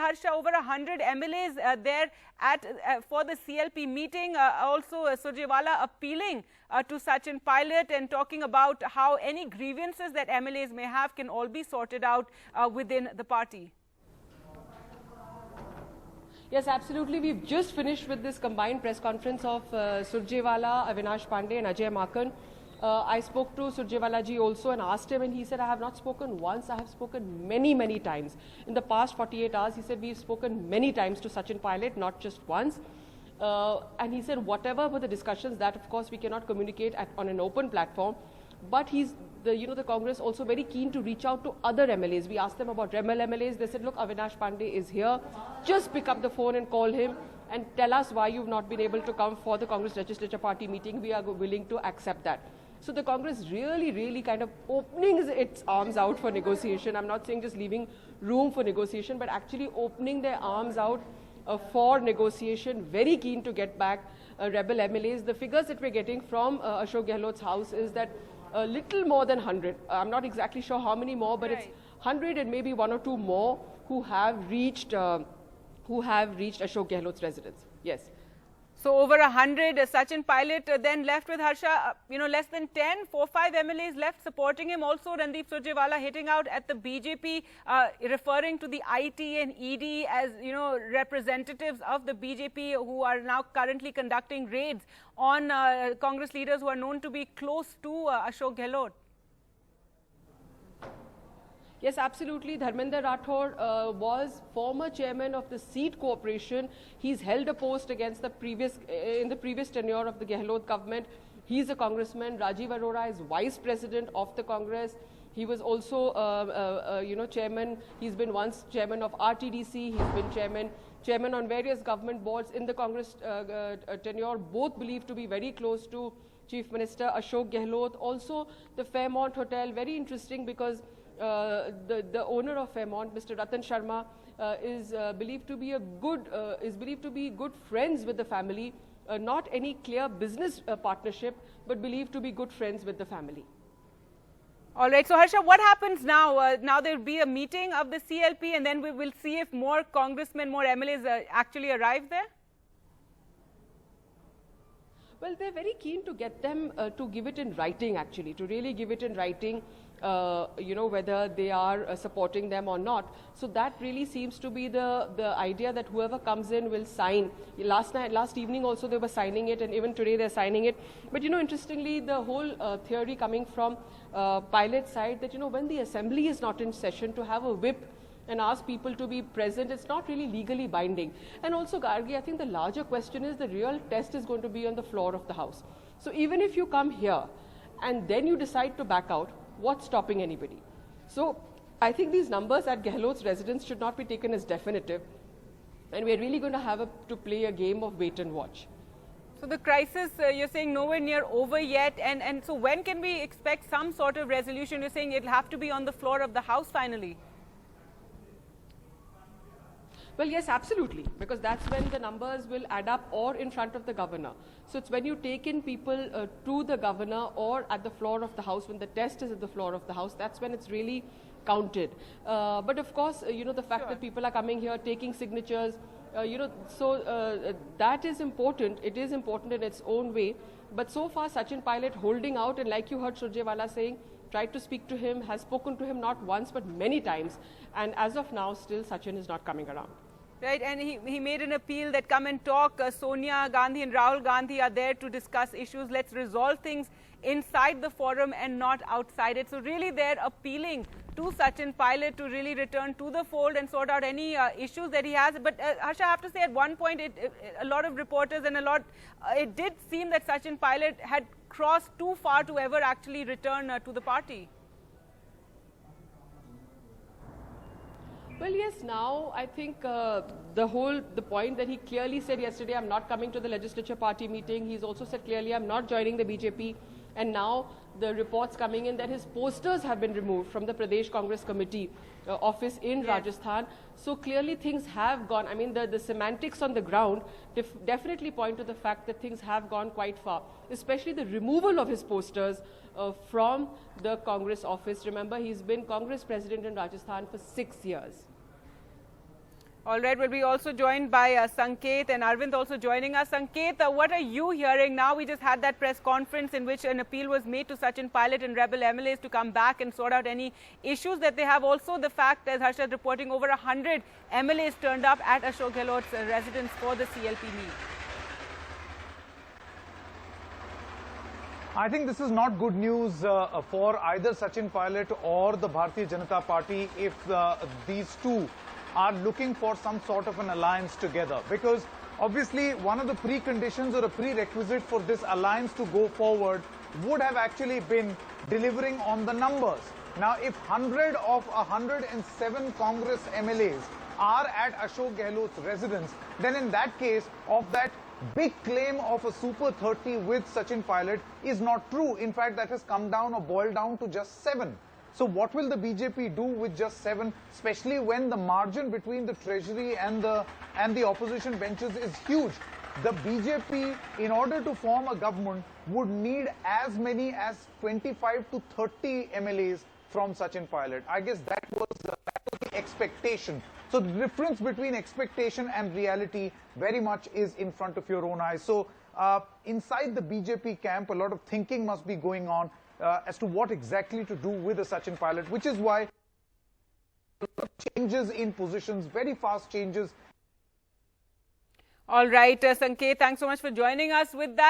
Harsha, over 100 MLAs there at for the CLP meeting. Also, Surjewala appealing to Sachin Pilot and talking about how any grievances that MLAs may have can all be sorted out within the party. Yes, absolutely. We've just finished with this combined press conference of Surjewala, Avinash Pandey and Ajay Maken. I spoke to Surjewala ji also and asked him, and he said, I have not spoken once, I have spoken many times. In the past 48 hours, he said, we've spoken many times to Sachin Pilot, not just once. And he said, whatever were the discussions, that of course we cannot communicate on an open platform. But the Congress also very keen to reach out to other MLAs. We asked them about MLAs. They said, look, Avinash Pandey is here. Just pick up the phone and call him and tell us why you've not been able to come for the Congress Legislature Party meeting. We are willing to accept that. So the Congress really kind of opening its arms out for negotiation. I'm not saying just leaving room for negotiation, but actually opening their arms out for negotiation. Very keen to get back rebel MLAs. The figures that we're getting from Ashok Gehlot's house is that a little more than 100. I'm not exactly sure how many more, but it's 100 and maybe one or two more who have reached Ashok Gehlot's residence. Yes. So over 100, Sachin Pilot then left with Harsha, less than 10, 4-5 MLAs left supporting him. Also, Randeep Surjewala hitting out at the BJP, referring to the IT and ED as, representatives of the BJP who are now currently conducting raids on Congress leaders who are known to be close to Ashok Gehlot. Yes, absolutely. Dharmender Rathore was former chairman of the Seat Corporation. He's held a post against the in the previous tenure of the Gehlot government. He's a congressman. Rajiv Arora is vice president of the Congress. He was also, chairman. He's been once chairman of RTDC. He's been chairman on various government boards in the Congress tenure. Both believed to be very close to Chief Minister Ashok Gehlot. Also, the Fairmont Hotel, very interesting because the owner of Fairmont, Mr. Ratan Sharma, is believed to be good friends with the family. Not any clear business partnership, but believed to be good friends with the family. All right. So, Harsha, what happens now? Now there will be a meeting of the CLP, and then we will see if more congressmen, more MLAs actually arrive there. Well, they're very keen to get them to give it in writing, actually, to really give it in writing. Whether they are supporting them or not. So that really seems to be the idea that whoever comes in will sign. Last evening also they were signing it, and even today they're signing it. But interestingly, the whole theory coming from Pilot's side that when the assembly is not in session, to have a whip and ask people to be present, it's not really legally binding. And also, Gargi, I think the larger question is the real test is going to be on the floor of the House. So even if you come here and then you decide to back out, what's stopping anybody? So I think these numbers at Gehlot's residence should not be taken as definitive, and we're really going to have to play a game of wait and watch. So the crisis, you're saying nowhere near over yet, and so when can we expect some sort of resolution? You're saying it'll have to be on the floor of the House finally. Well, yes, absolutely, because that's when the numbers will add up, or in front of the governor. So it's when you take in people to the governor or at the floor of the House, when the test is at the floor of the House, that's when it's really counted. But of course, the fact that people are coming here, taking signatures, that is important. It is important in its own way. But so far, Sachin Pilot holding out, and like you heard Surjewala saying, tried to speak to him, has spoken to him not once but many times. And as of now, still Sachin is not coming around. Right, and he made an appeal that come and talk. Sonia Gandhi and Rahul Gandhi are there to discuss issues. Let's resolve things inside the forum and not outside it. So really they're appealing to Sachin Pilot to really return to the fold and sort out any issues that he has. But Harsha, I have to say at one point, a lot of reporters and it did seem that Sachin Pilot had crossed too far to ever actually return to the party. Well, yes, now I think the point that he clearly said yesterday, I'm not coming to the legislature party meeting. He's also said clearly, I'm not joining the BJP. And now the reports coming in that his posters have been removed from the Pradesh Congress Committee office in Rajasthan. So clearly things have gone, I mean, the semantics on the ground definitely point to the fact that things have gone quite far, especially the removal of his posters from the Congress office. Remember, he's been Congress president in Rajasthan for 6 years. All right, we'll be also joined by Sanket and Arvind also joining us. Sanket, what are you hearing now? We just had that press conference in which an appeal was made to Sachin Pilot and rebel MLAs to come back and sort out any issues that they have. Also, the fact, as Harshad reporting, over 100 MLAs turned up at Ashok Gehlot's residence for the CLP meet. I think this is not good news for either Sachin Pilot or the Bharatiya Janata Party if these two are looking for some sort of an alliance together, because obviously one of the preconditions or a prerequisite for this alliance to go forward would have actually been delivering on the numbers. Now, if 100 of 107 Congress MLAs are at Ashok Gehlot's residence, then in that case, of that big claim of a Super 30 with Sachin Pilot is not true. In fact, that has come down or boiled down to just 7. So what will the BJP do with just 7, especially when the margin between the treasury and the opposition benches is huge? The BJP, in order to form a government, would need as many as 25 to 30 MLAs from Sachin Pilot. I guess that was the expectation. So the difference between expectation and reality very much is in front of your own eyes. So inside the BJP camp, a lot of thinking must be going on as to what exactly to do with the Sachin Pilot, which is why changes in positions, very fast changes. All right, Sanket, thanks so much for joining us with that.